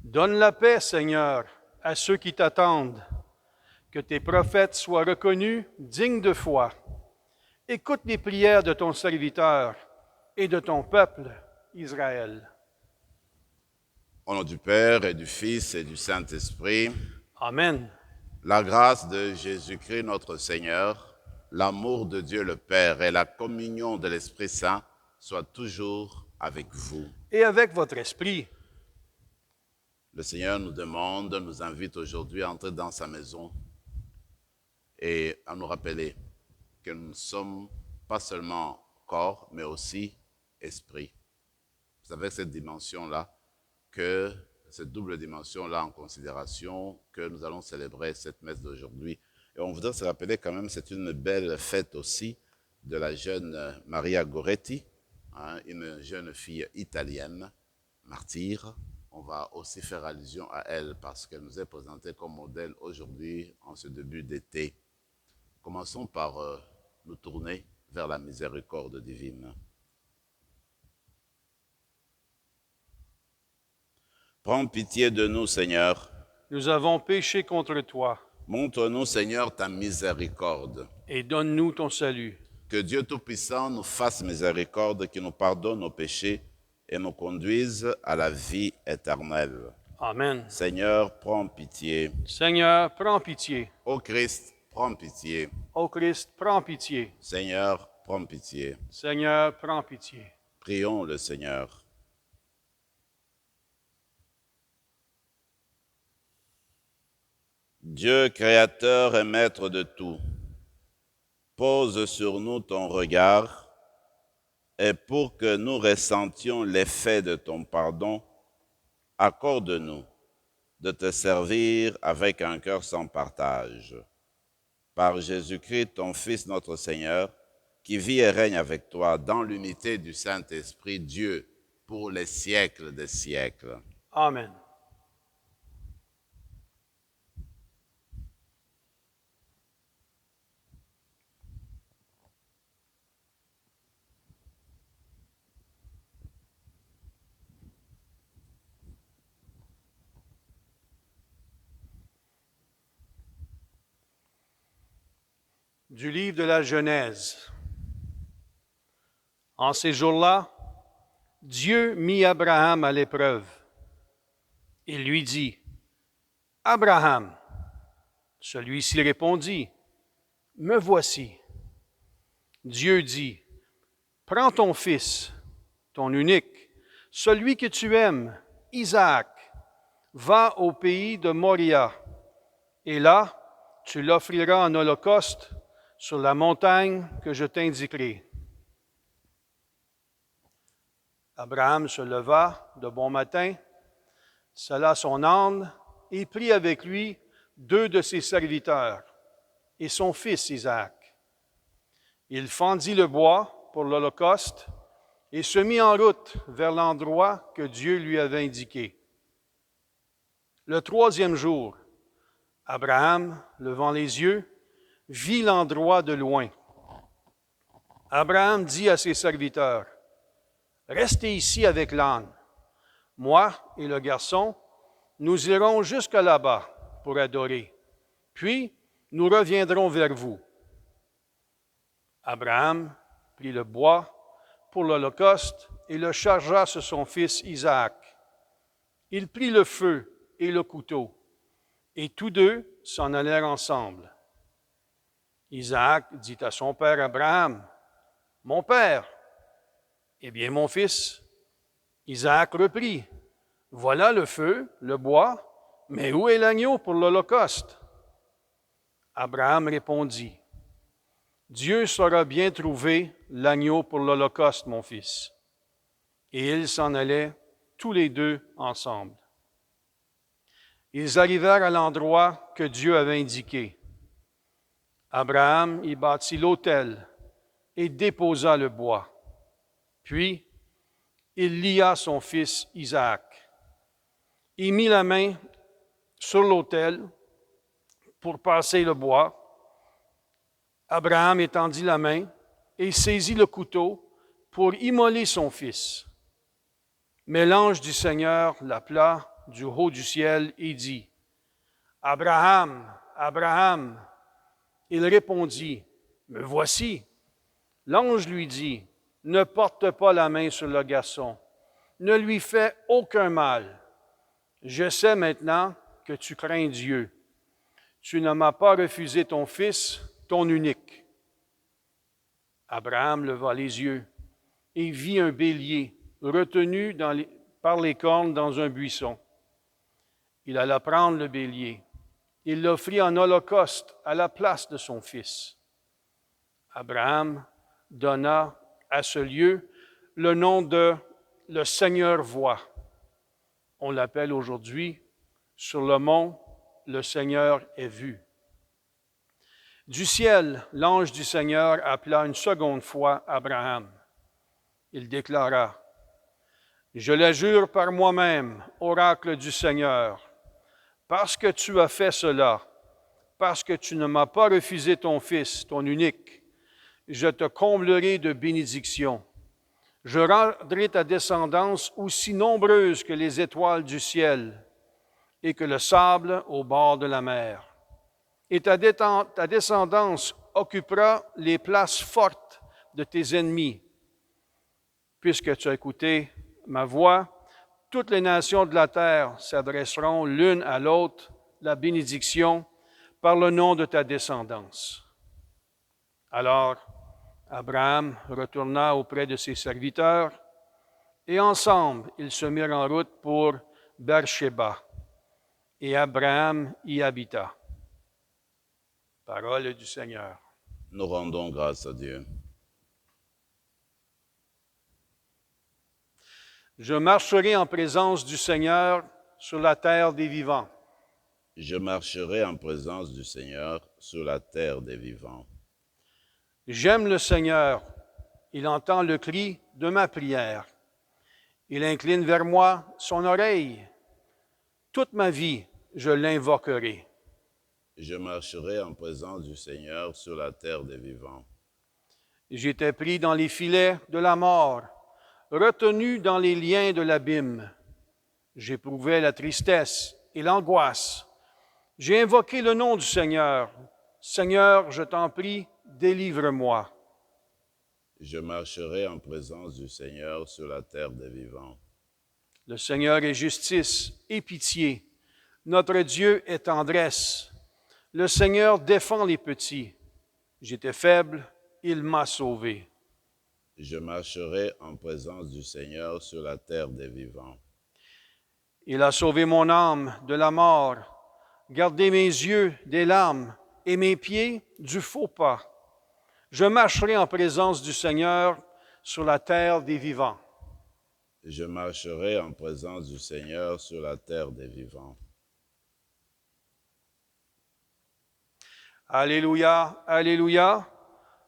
Donne la paix, Seigneur, à ceux qui t'attendent. Que tes prophètes soient reconnus dignes de foi. Écoute les prières de ton serviteur et de ton peuple, Israël. Au nom du Père et du Fils et du Saint-Esprit, Amen. la grâce de Jésus-Christ notre Seigneur, l'amour de Dieu le Père et la communion de l'Esprit Saint soient toujours avec vous. Et avec votre esprit. Le Seigneur nous invite aujourd'hui à entrer dans sa maison et à nous rappeler que nous ne sommes pas seulement corps, mais aussi esprit. C'est avec cette dimension-là, cette double dimension-là en considération, que nous allons célébrer cette messe d'aujourd'hui. Et on voudrait se rappeler quand même, c'est une belle fête aussi de la jeune Maria Goretti, une jeune fille italienne, martyre. On va aussi faire allusion à elle parce qu'elle nous est présentée comme modèle aujourd'hui en ce début d'été. Commençons par nous tourner vers la miséricorde divine. Prends pitié de nous, Seigneur. Nous avons péché contre toi. Montre-nous, Seigneur, ta miséricorde. Et donne-nous ton salut. Que Dieu Tout-Puissant nous fasse miséricorde, qu'il nous pardonne nos péchés et nous conduise à la vie éternelle. Amen. Seigneur, prends pitié. Seigneur, prends pitié. Ô Christ, prends pitié. Ô Christ, prends pitié. Seigneur, prends pitié. Seigneur, prends pitié. Prions le Seigneur. Dieu créateur et maître de tout, pose sur nous ton regard et pour que nous ressentions l'effet de ton pardon, accorde-nous de te servir avec un cœur sans partage. Par Jésus-Christ, ton Fils notre Seigneur, qui vit et règne avec toi dans l'unité du Saint-Esprit, Dieu, pour les siècles des siècles. Amen. Du livre de la Genèse. En ces jours-là, Dieu mit Abraham à l'épreuve. Il lui dit, « Abraham !» Celui-ci répondit, « Me voici. » Dieu dit, « Prends ton fils, ton unique, celui que tu aimes, Isaac, va au pays de Moria, et là, tu l'offriras en holocauste sur la montagne que je t'indiquerai. » Abraham se leva de bon matin, sella son âne et prit avec lui 2 de ses serviteurs et son fils Isaac. Il fendit le bois pour l'holocauste et se mit en route vers l'endroit que Dieu lui avait indiqué. Le 3e jour, Abraham, levant les yeux, vit l'endroit de loin. Abraham dit à ses serviteurs, « Restez ici avec l'âne. Moi et le garçon, nous irons jusque là-bas pour adorer. Puis, nous reviendrons vers vous. » Abraham prit le bois pour l'holocauste et le chargea sur son fils Isaac. Il prit le feu et le couteau, et tous deux s'en allèrent ensemble. Isaac dit à son père Abraham, « Mon père !» « Eh bien, mon fils, Isaac reprit, « Voilà le feu, le bois, mais où est l'agneau pour l'holocauste? » Abraham répondit, « Dieu saura bien trouver l'agneau pour l'holocauste, mon fils. » Et ils s'en allaient tous les deux ensemble. Ils arrivèrent à l'endroit que Dieu avait indiqué. Abraham y bâtit l'autel et déposa le bois. Puis, il lia son fils Isaac. Il mit la main sur l'autel pour passer le bois. Abraham étendit la main et saisit le couteau pour immoler son fils. Mais l'ange du Seigneur l'appela du haut du ciel et dit, « Abraham, Abraham! » Il répondit, « Me voici. » L'ange lui dit, « Ne porte pas la main sur le garçon, ne lui fais aucun mal. Je sais maintenant que tu crains Dieu. Tu ne m'as pas refusé ton fils, ton unique. » Abraham leva les yeux et vit un bélier retenu par les cornes dans un buisson. Il alla prendre le bélier. Il l'offrit en holocauste à la place de son fils. Abraham donna à ce lieu le nom de « Le Seigneur voit ». On l'appelle aujourd'hui, sur le mont, « Le Seigneur est vu ». Du ciel, l'ange du Seigneur appela une seconde fois Abraham. Il déclara, « Je le jure par moi-même, oracle du Seigneur, parce que tu as fait cela, parce que tu ne m'as pas refusé ton fils, ton unique, je te comblerai de bénédictions. Je rendrai ta descendance aussi nombreuse que les étoiles du ciel et que le sable au bord de la mer. Et ta descendance occupera les places fortes de tes ennemis. Puisque tu as écouté ma voix, toutes les nations de la terre s'adresseront l'une à l'autre la bénédiction par le nom de ta descendance. » Alors, Abraham retourna auprès de ses serviteurs et ensemble, ils se mirent en route pour Beersheba. Et Abraham y habita. Parole du Seigneur. Nous rendons grâce à Dieu. Je marcherai en présence du Seigneur sur la terre des vivants. Je marcherai en présence du Seigneur sur la terre des vivants. J'aime le Seigneur. Il entend le cri de ma prière. Il incline vers moi son oreille. Toute ma vie, je l'invoquerai. Je marcherai en présence du Seigneur sur la terre des vivants. J'étais pris dans les filets de la mort, retenu dans les liens de l'abîme. J'éprouvais la tristesse et l'angoisse. J'ai invoqué le nom du Seigneur. Seigneur, je t'en prie, délivre-moi. Je marcherai en présence du Seigneur sur la terre des vivants. Le Seigneur est justice et pitié. Notre Dieu est tendresse. Le Seigneur défend les petits. J'étais faible, il m'a sauvé. Je marcherai en présence du Seigneur sur la terre des vivants. Il a sauvé mon âme de la mort, gardé mes yeux des larmes et mes pieds du faux pas. Je marcherai en présence du Seigneur sur la terre des vivants. Je marcherai en présence du Seigneur sur la terre des vivants. Alléluia, Alléluia.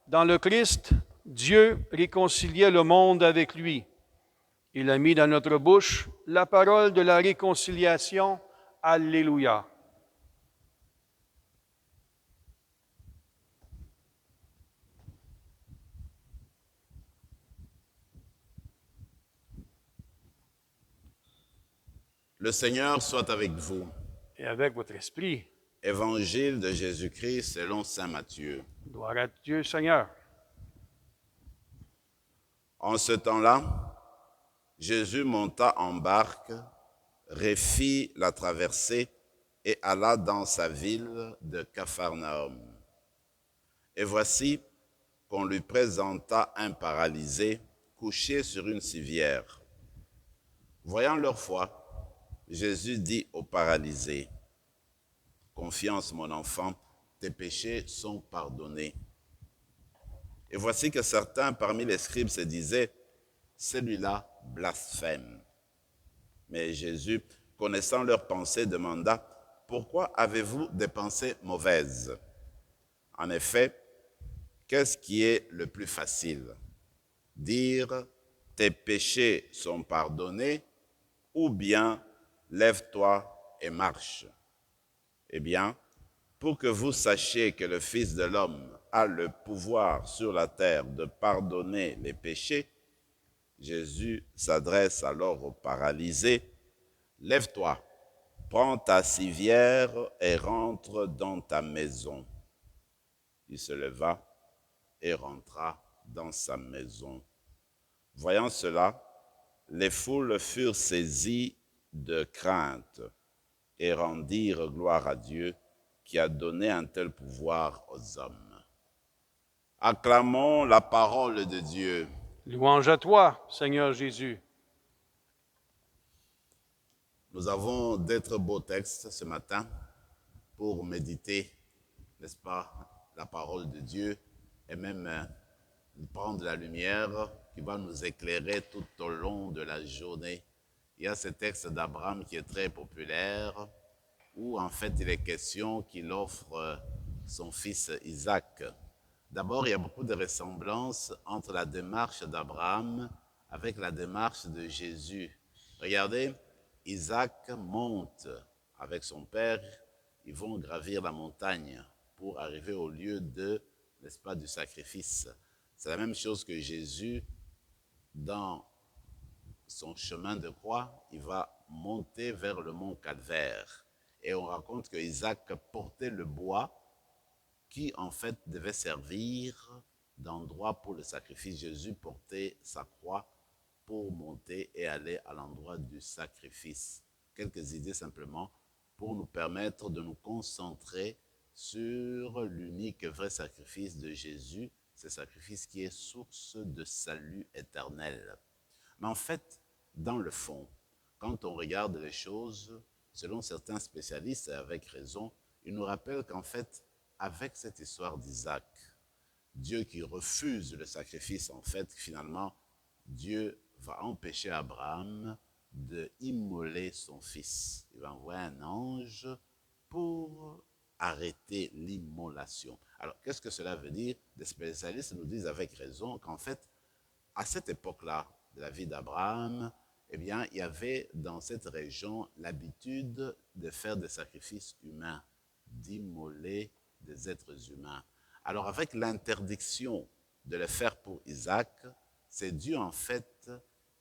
Dans le Christ, Dieu réconciliait le monde avec lui. Il a mis dans notre bouche la parole de la réconciliation. Alléluia. Le Seigneur soit avec vous. Et avec votre esprit. Évangile de Jésus-Christ selon saint Matthieu. Gloire à Dieu, Seigneur. En ce temps-là, Jésus monta en barque, refit la traversée et alla dans sa ville de Capharnaüm. Et voici qu'on lui présenta un paralysé couché sur une civière. Voyant leur foi, Jésus dit au paralysé, « Confiance, mon enfant, tes péchés sont pardonnés. » Et voici que certains parmi les scribes se disaient, « Celui-là blasphème. » Mais Jésus, connaissant leurs pensées, demanda, « Pourquoi avez-vous des pensées mauvaises? » En effet, qu'est-ce qui est le plus facile? Dire, « Tes péchés sont pardonnés » ou bien, « Lève-toi et marche. » Eh bien, pour que vous sachiez que le Fils de l'homme a le pouvoir sur la terre de pardonner les péchés, Jésus s'adresse alors au paralysé. « Lève-toi, prends ta civière et rentre dans ta maison. Il se leva et rentra dans sa maison. Voyant cela, les foules furent saisies de crainte et rendirent gloire à Dieu qui a donné un tel pouvoir aux hommes. Acclamons la parole de Dieu. Louange à toi, Seigneur Jésus. Nous avons d'être beaux textes ce matin pour méditer, n'est-ce pas, la parole de Dieu et même prendre la lumière qui va nous éclairer tout au long de la journée. Il y a ce texte d'Abraham qui est très populaire où en fait il est question qu'il offre son fils Isaac. D'abord, il y a beaucoup de ressemblances entre la démarche d'Abraham avec la démarche de Jésus. Regardez, Isaac monte avec son père, ils vont gravir la montagne pour arriver au lieu de, n'est-ce pas, du sacrifice. C'est la même chose que Jésus, dans son chemin de croix, il va monter vers le mont Calvaire. Et on raconte que Isaac portait le bois qui en fait devait servir d'endroit pour le sacrifice. Jésus portait sa croix pour monter et aller à l'endroit du sacrifice. Quelques idées simplement pour nous permettre de nous concentrer sur l'unique vrai sacrifice de Jésus, ce sacrifice qui est source de salut éternel. Mais en fait, dans le fond, quand on regarde les choses, selon certains spécialistes, et avec raison, ils nous rappellent qu'en fait, avec cette histoire d'Isaac, Dieu qui refuse le sacrifice, en fait, finalement, Dieu va empêcher Abraham d'immoler son fils. Il va envoyer un ange pour arrêter l'immolation. Alors, qu'est-ce que cela veut dire? Des spécialistes nous disent avec raison qu'en fait, à cette époque-là de la vie d'Abraham, eh bien, il y avait dans cette région l'habitude de faire des sacrifices humains, d'immoler des êtres humains. Alors, avec l'interdiction de le faire pour Isaac, c'est Dieu en fait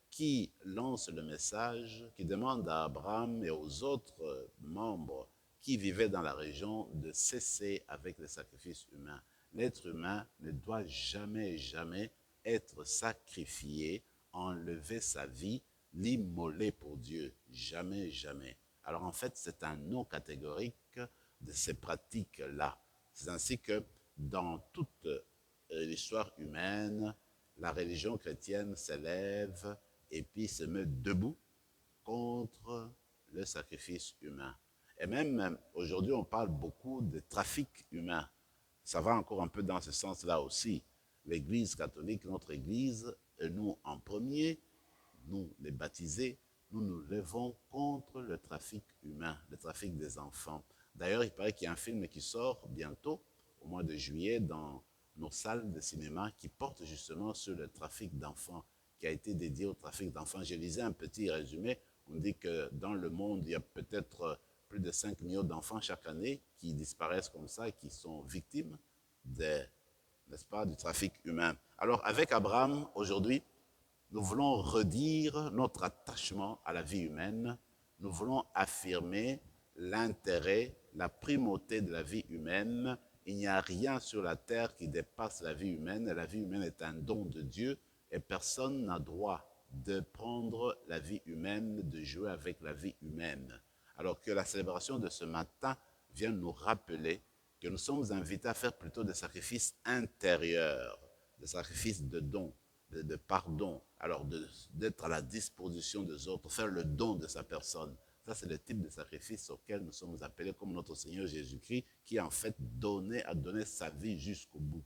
qui lance le message, qui demande à Abraham et aux autres membres qui vivaient dans la région de cesser avec les sacrifices humains. L'être humain ne doit jamais, jamais être sacrifié, enlever sa vie, l'immoler pour Dieu. Jamais, jamais. Alors en fait, c'est un non catégorique de ces pratiques-là. C'est ainsi que dans toute l'histoire humaine, la religion chrétienne s'élève et puis se met debout contre le sacrifice humain. Et même aujourd'hui, on parle beaucoup de trafic humain. Ça va encore un peu dans ce sens-là aussi. L'Église catholique, notre Église, et nous en premier, nous les baptisés, nous nous levons contre le trafic humain, le trafic des enfants. D'ailleurs, il paraît qu'il y a un film qui sort bientôt, au mois de juillet, dans nos salles de cinéma, qui porte justement sur le trafic d'enfants, qui a été dédié au trafic d'enfants. Je lisais un petit résumé, on dit que dans le monde, il y a peut-être plus de 5 millions d'enfants chaque année qui disparaissent comme ça et qui sont victimes n'est-ce pas, du trafic humain. Alors, avec Abraham, aujourd'hui, nous voulons redire notre attachement à la vie humaine. Nous voulons affirmer l'intérêt, la primauté de la vie humaine. Il n'y a rien sur la terre qui dépasse la vie humaine. La vie humaine est un don de Dieu et personne n'a droit de prendre la vie humaine, de jouer avec la vie humaine. Alors que la célébration de ce matin vient nous rappeler que nous sommes invités à faire plutôt des sacrifices intérieurs, des sacrifices de don, de pardon, alors d'être à la disposition des autres, faire le don de sa personne. Ça, c'est le type de sacrifice auquel nous sommes appelés comme notre Seigneur Jésus-Christ, qui en fait a donné sa vie jusqu'au bout.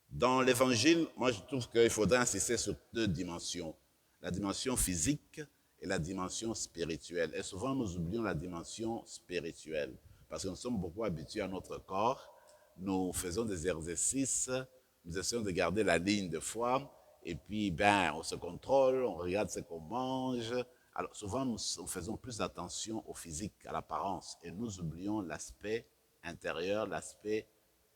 Dans l'Évangile, moi je trouve qu'il faudrait insister sur deux dimensions, la dimension physique et la dimension spirituelle. Et souvent nous oublions la dimension spirituelle, parce que nous sommes beaucoup habitués à notre corps, nous faisons des exercices, nous essayons de garder la ligne de foi, et puis on se contrôle, on regarde ce qu'on mange. Alors souvent nous faisons plus attention au physique, à l'apparence, et nous oublions l'aspect intérieur, l'aspect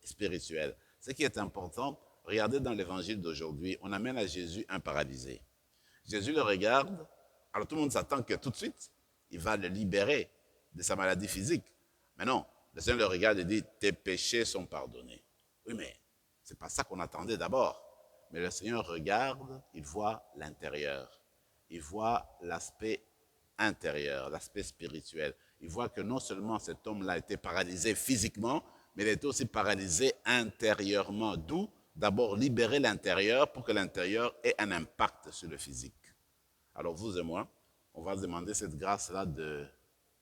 spirituel. Ce qui est important, regardez dans l'évangile d'aujourd'hui, on amène à Jésus un paralysé. Jésus le regarde, alors tout le monde s'attend que tout de suite, il va le libérer de sa maladie physique. Mais non, le Seigneur le regarde et dit, tes péchés sont pardonnés. Oui, mais ce n'est pas ça qu'on attendait d'abord. Mais le Seigneur regarde, il voit l'intérieur. Il voit l'aspect intérieur, l'aspect spirituel. Il voit que non seulement cet homme-là était paralysé physiquement, mais il était aussi paralysé intérieurement. D'où, d'abord, libérer l'intérieur pour que l'intérieur ait un impact sur le physique. Alors vous et moi, on va demander cette grâce-là de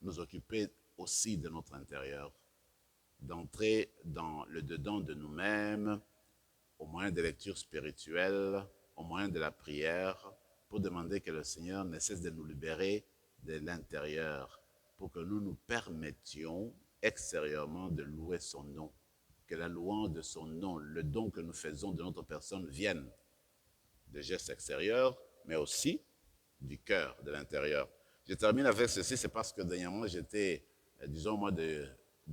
nous occuper aussi de notre intérieur, d'entrer dans le dedans de nous-mêmes, au moyen des lectures spirituelles, au moyen de la prière, pour demander que le Seigneur ne cesse de nous libérer de l'intérieur, pour que nous nous permettions extérieurement de louer son nom. Que la louange de son nom, le don que nous faisons de notre personne vienne des gestes extérieurs, mais aussi du cœur, de l'intérieur. Je termine avec ceci, c'est parce que dernièrement, j'étais, disons au mois de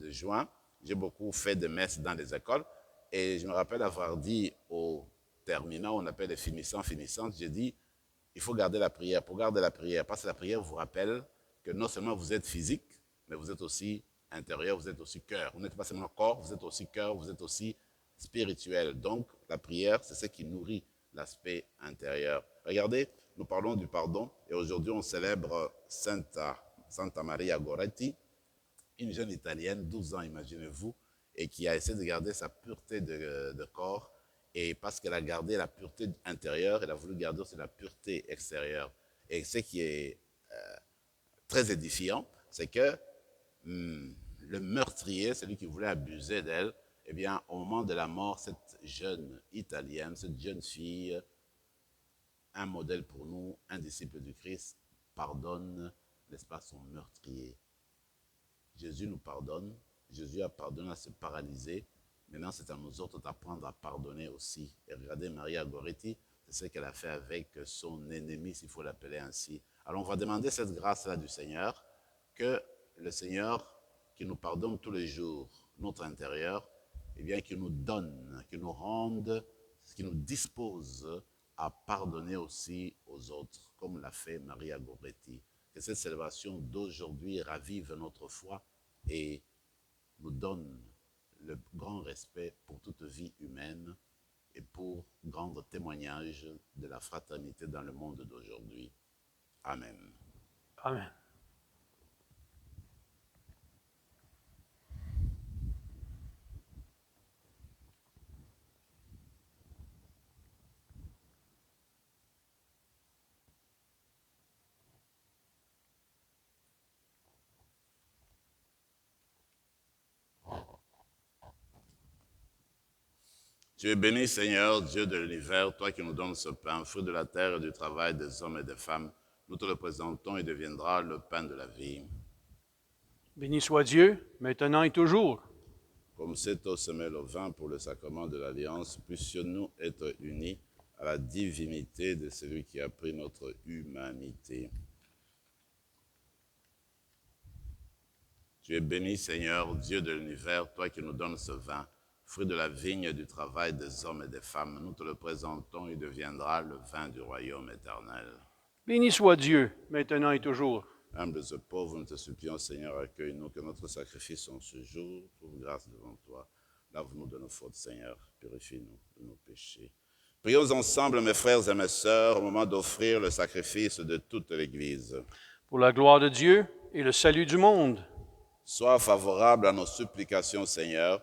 juin, j'ai beaucoup fait de messes dans les écoles, et je me rappelle avoir dit aux terminants, on appelle les finissants, finissantes, j'ai dit, il faut garder la prière, pour garder la prière, parce que la prière vous rappelle que non seulement vous êtes physique, mais vous êtes aussi intérieur, vous êtes aussi cœur. Vous n'êtes pas seulement corps, vous êtes aussi cœur, vous êtes aussi spirituel. Donc, la prière, c'est ce qui nourrit l'aspect intérieur. Regardez, nous parlons du pardon, et aujourd'hui, on célèbre Santa Maria Goretti, une jeune Italienne, 12 ans, imaginez-vous, et qui a essayé de garder sa pureté de corps. Et parce qu'elle a gardé la pureté intérieure, elle a voulu garder aussi la pureté extérieure. Et ce qui est très édifiant, c'est que le meurtrier, celui qui voulait abuser d'elle, eh bien, au moment de la mort, cette jeune Italienne, cette jeune fille, un modèle pour nous, un disciple du Christ, pardonne, n'est-ce pas, son meurtrier. Jésus nous pardonne, Jésus a pardonné à ce paralysé. Maintenant, c'est à nous autres d'apprendre à pardonner aussi. Et regardez, Maria Goretti, c'est ce qu'elle a fait avec son ennemi, s'il faut l'appeler ainsi. Alors, on va demander cette grâce-là du Seigneur, que le Seigneur, qui nous pardonne tous les jours, notre intérieur, eh bien, qu'il nous donne, qu'il nous rende, qu'il nous dispose à pardonner aussi aux autres, comme l'a fait Maria Goretti. Que cette célébration d'aujourd'hui ravive notre foi et nous donne le grand respect pour toute vie humaine et pour grand témoignage de la fraternité dans le monde d'aujourd'hui. Amen. Amen. Tu es béni, Seigneur, Dieu de l'univers, toi qui nous donnes ce pain, fruit de la terre et du travail des hommes et des femmes. Nous te le présentons et deviendra le pain de la vie. Béni soit Dieu, maintenant et toujours. Comme cette eau se mêle au vin pour le sacrement de l'Alliance, puissions-nous être unis à la divinité de celui qui a pris notre humanité. Tu es béni, Seigneur, Dieu de l'univers, toi qui nous donnes ce vin, fruit de la vigne et du travail des hommes et des femmes. Nous te le présentons, il deviendra le vin du royaume éternel. Béni soit Dieu, maintenant et toujours. Humbles et pauvres, nous te supplions, Seigneur, accueille-nous, que notre sacrifice en ce jour trouve grâce devant toi. Lave-nous de nos fautes, Seigneur, purifie-nous de nos péchés. Prions ensemble, mes frères et mes sœurs, au moment d'offrir le sacrifice de toute l'Église. Pour la gloire de Dieu et le salut du monde. Sois favorable à nos supplications, Seigneur,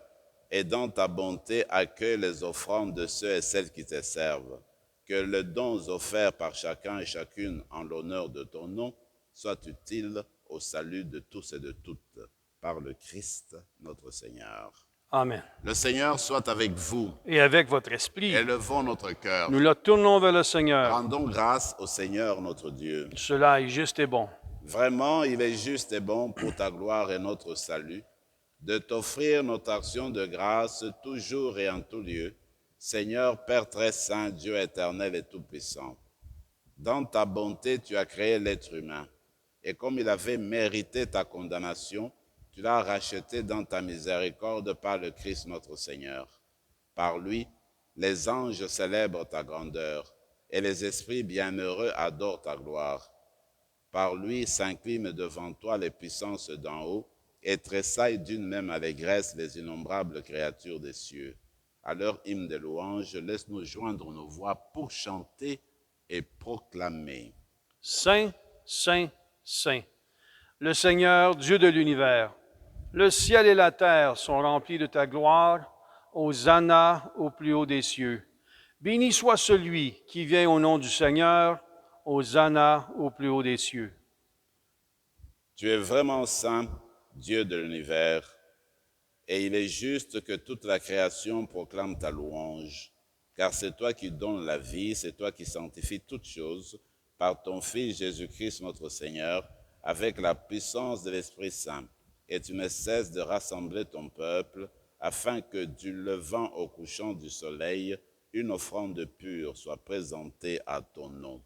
et dans ta bonté, accueille les offrandes de ceux et celles qui te servent. Que les dons offerts par chacun et chacune en l'honneur de ton nom soient utiles au salut de tous et de toutes, par le Christ notre Seigneur. Amen. Le Seigneur soit avec vous. Et avec votre esprit, Élevons notre cœur. nous la tournons vers le Seigneur. Rendons grâce au Seigneur notre Dieu. Cela est juste et bon. Vraiment, il est juste et bon pour ta gloire et notre salut de t'offrir notre action de grâce toujours et en tout lieu, Seigneur Père très saint, Dieu éternel et tout-puissant. Dans ta bonté, tu as créé l'être humain, et comme il avait mérité ta condamnation, tu l'as racheté dans ta miséricorde par le Christ notre Seigneur. Par lui, les anges célèbrent ta grandeur, et les esprits bienheureux adorent ta gloire. Par lui s'inclinent devant toi les puissances d'en haut et tressaillent d'une même allégresse les innombrables créatures des cieux. À leur hymne de louange, laisse-nous joindre nos voix pour chanter et proclamer. Saint, Saint, Saint, le Seigneur, Dieu de l'univers. Le ciel et la terre sont remplis de ta gloire. Hosanna au plus haut des cieux. Béni soit celui qui vient au nom du Seigneur. Hosanna au plus haut des cieux. Tu es vraiment saint, Dieu de l'univers, et il est juste que toute la création proclame ta louange, car c'est toi qui donnes la vie, c'est toi qui sanctifies toutes choses par ton Fils Jésus-Christ notre Seigneur, avec la puissance de l'Esprit Saint. Et tu ne cesses de rassembler ton peuple, afin que du levant au couchant du soleil, une offrande pure soit présentée à ton nom.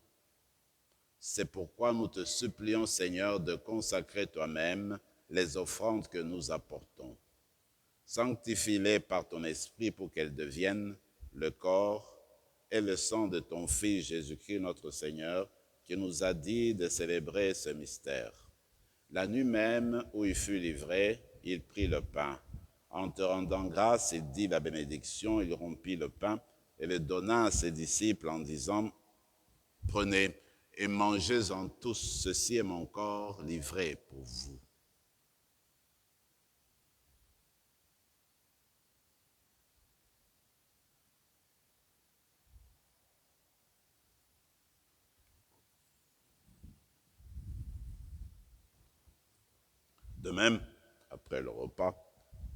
C'est pourquoi nous te supplions, Seigneur, de consacrer toi-même les offrandes que nous apportons. Sanctifie-les par ton esprit pour qu'elles deviennent le corps et le sang de ton Fils Jésus-Christ notre Seigneur, qui nous a dit de célébrer ce mystère. La nuit même où il fut livré, il prit le pain. En te rendant grâce, il dit la bénédiction, il rompit le pain et le donna à ses disciples en disant, « Prenez et mangez-en tous, ceci est mon corps livré pour vous. » De même, après le repas,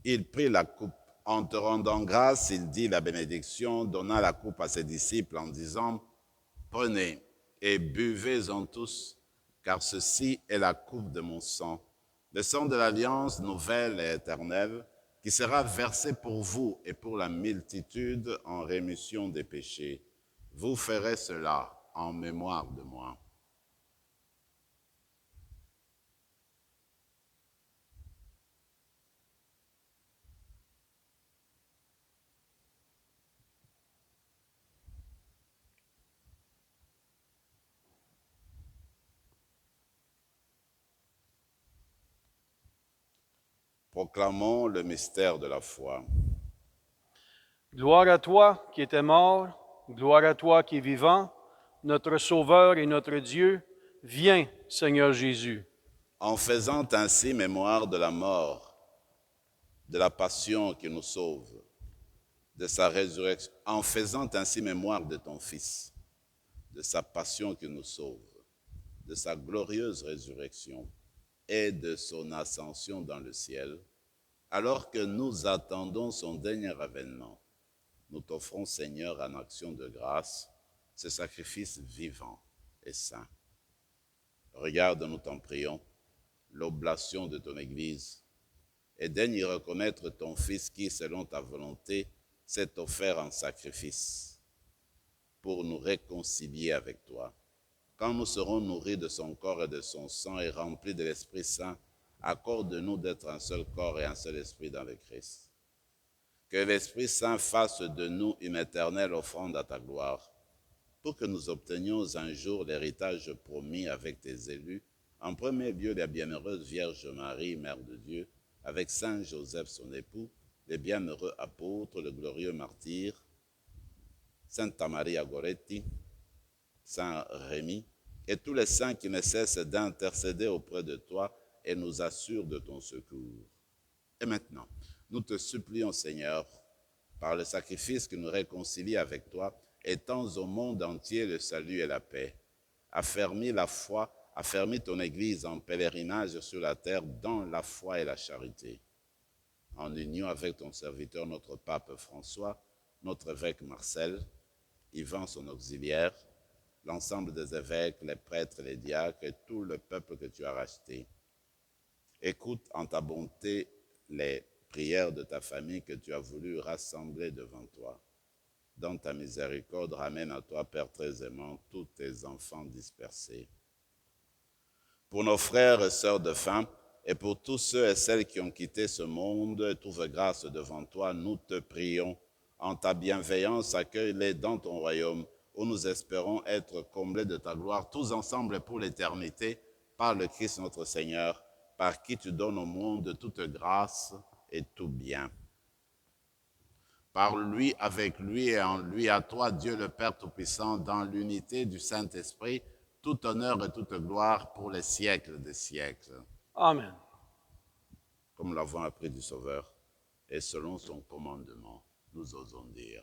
il prit la coupe. En te rendant grâce, il dit la bénédiction, donna la coupe à ses disciples en disant, « Prenez et buvez-en tous, car ceci est la coupe de mon sang, le sang de l'alliance nouvelle et éternelle, qui sera versé pour vous et pour la multitude en rémission des péchés. Vous ferez cela en mémoire de moi. » Proclamons le mystère de la foi. Gloire à toi qui étais mort, gloire à toi qui es vivant, notre Sauveur et notre Dieu. Viens, Seigneur Jésus. En faisant ainsi mémoire de la mort, de la passion qui nous sauve, de sa résurrection, en faisant ainsi mémoire de ton Fils, de sa passion qui nous sauve, de sa glorieuse résurrection et de son ascension dans le ciel, alors que nous attendons son dernier avènement, nous t'offrons, Seigneur, en action de grâce, ce sacrifice vivant et saint. Regarde, nous t'en prions, l'oblation de ton Église, et daigne y reconnaître ton Fils qui, selon ta volonté, s'est offert en sacrifice pour nous réconcilier avec toi. Quand nous serons nourris de son corps et de son sang et remplis de l'Esprit Saint, accorde-nous d'être un seul corps et un seul esprit dans le Christ. Que l'Esprit Saint fasse de nous une éternelle offrande à ta gloire, pour que nous obtenions un jour l'héritage promis avec tes élus, en premier lieu la bienheureuse Vierge Marie, Mère de Dieu, avec Saint Joseph son époux, les bienheureux apôtres, le glorieux martyr, Sainte Maria Goretti, Saint Rémy, et tous les saints qui ne cessent d'intercéder auprès de toi et nous assurent de ton secours. Et maintenant, nous te supplions, Seigneur, par le sacrifice qui nous réconcilie avec toi, étends au monde entier le salut et la paix. Affermis la foi, affermis ton Église en pèlerinage sur la terre dans la foi et la charité. En union avec ton serviteur, notre pape François, notre évêque Marcel, Yvan son auxiliaire, l'ensemble des évêques, les prêtres, les diacres et tout le peuple que tu as racheté. Écoute en ta bonté les prières de ta famille que tu as voulu rassembler devant toi. Dans ta miséricorde, ramène à toi, Père très aimant, tous tes enfants dispersés. Pour nos frères et sœurs de faim, et pour tous ceux et celles qui ont quitté ce monde et trouvent grâce devant toi, nous te prions. En ta bienveillance, accueille-les dans ton royaume, où nous espérons être comblés de ta gloire, tous ensemble pour l'éternité, par le Christ notre Seigneur, par qui tu donnes au monde toute grâce et tout bien. Par lui, avec lui et en lui, à toi, Dieu le Père Tout-Puissant, dans l'unité du Saint-Esprit, tout honneur et toute gloire pour les siècles des siècles. Amen. Comme l'avons appris du Sauveur, et selon son commandement, nous osons dire,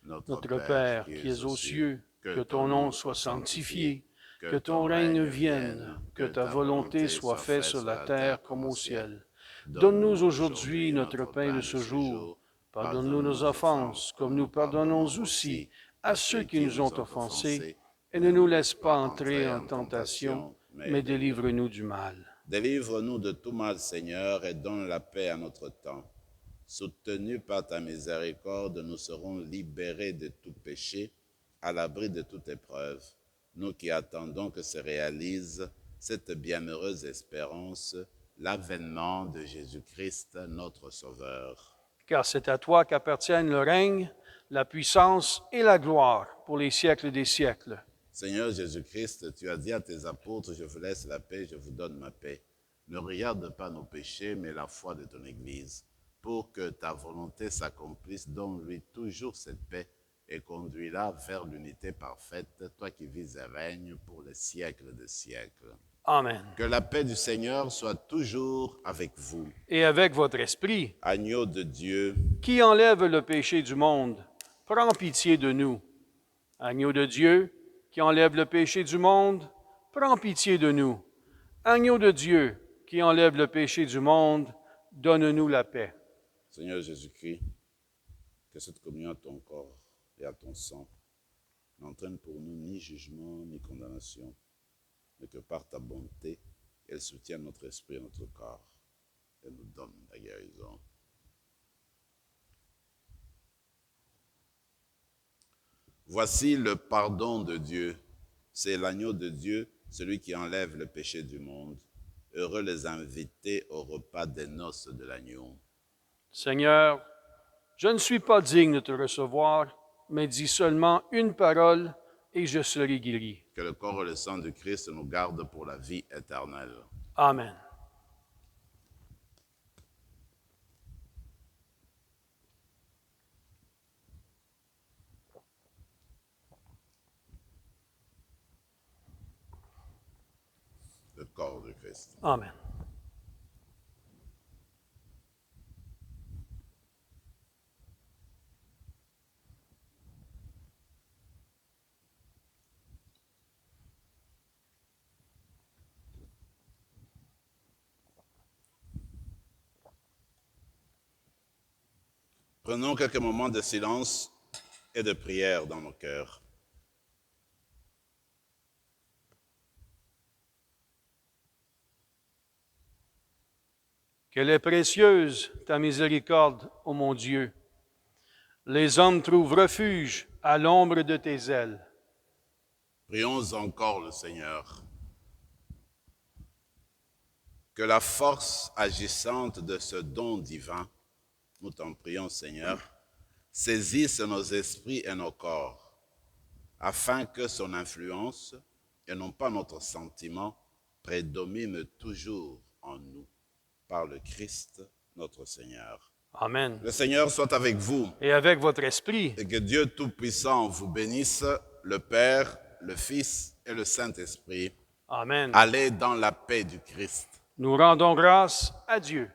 Notre Père qui es aux cieux, que ton nom soit sanctifié, que ton règne vienne, que ta volonté soit faite sur la terre comme au ciel. Donne-nous aujourd'hui notre pain de ce jour. Pardonne-nous nos offenses, comme nous pardonnons aussi à ceux qui nous ont offensés, et ne nous laisse pas entrer en tentation, mais délivre-nous du mal. Délivre-nous de tout mal, Seigneur, et donne la paix à notre temps. Soutenus par ta miséricorde, nous serons libérés de tout péché, à l'abri de toute épreuve. Nous qui attendons que se réalise cette bienheureuse espérance, l'avènement de Jésus-Christ, notre Sauveur. Car c'est à toi qu'appartiennent le règne, la puissance et la gloire pour les siècles des siècles. Seigneur Jésus-Christ, tu as dit à tes apôtres, je vous laisse la paix, je vous donne ma paix. Ne regarde pas nos péchés, mais la foi de ton Église, pour que ta volonté s'accomplisse. Donne-lui toujours cette paix et conduis-la vers l'unité parfaite, toi qui vis et règnes pour les siècles des siècles. Amen. Que la paix du Seigneur soit toujours avec vous. Et avec votre esprit, Agneau de Dieu, qui enlève le péché du monde, prends pitié de nous. Agneau de Dieu, qui enlève le péché du monde, prends pitié de nous. Agneau de Dieu, qui enlève le péché du monde, donne-nous la paix. Seigneur Jésus-Christ, que cette communion à ton corps et à ton sang n'entraîne pour nous ni jugement ni condamnation, mais que par ta bonté, elle soutienne notre esprit et notre corps et nous donne la guérison. Voici le pardon de Dieu. C'est l'agneau de Dieu, celui qui enlève le péché du monde. Heureux les invités au repas des noces de l'agneau. Seigneur, je ne suis pas digne de te recevoir, mais dis seulement une parole et je serai guéri. Que le corps et le sang du Christ nous gardent pour la vie éternelle. Amen. Le corps du Christ. Amen. Prenons quelques moments de silence et de prière dans nos cœurs. Quelle est précieuse ta miséricorde, ô mon Dieu. Les hommes trouvent refuge à l'ombre de tes ailes. Prions encore le Seigneur. Que la force agissante de ce don divin, nous t'en prions Seigneur, saisisse nos esprits et nos corps, afin que son influence, et non pas notre sentiment, prédomine toujours en nous, par le Christ notre Seigneur. Amen. Le Seigneur soit avec vous. Et avec votre esprit. Et que Dieu Tout-Puissant vous bénisse, le Père, le Fils et le Saint-Esprit. Amen. Allez dans la paix du Christ. Nous rendons grâce à Dieu.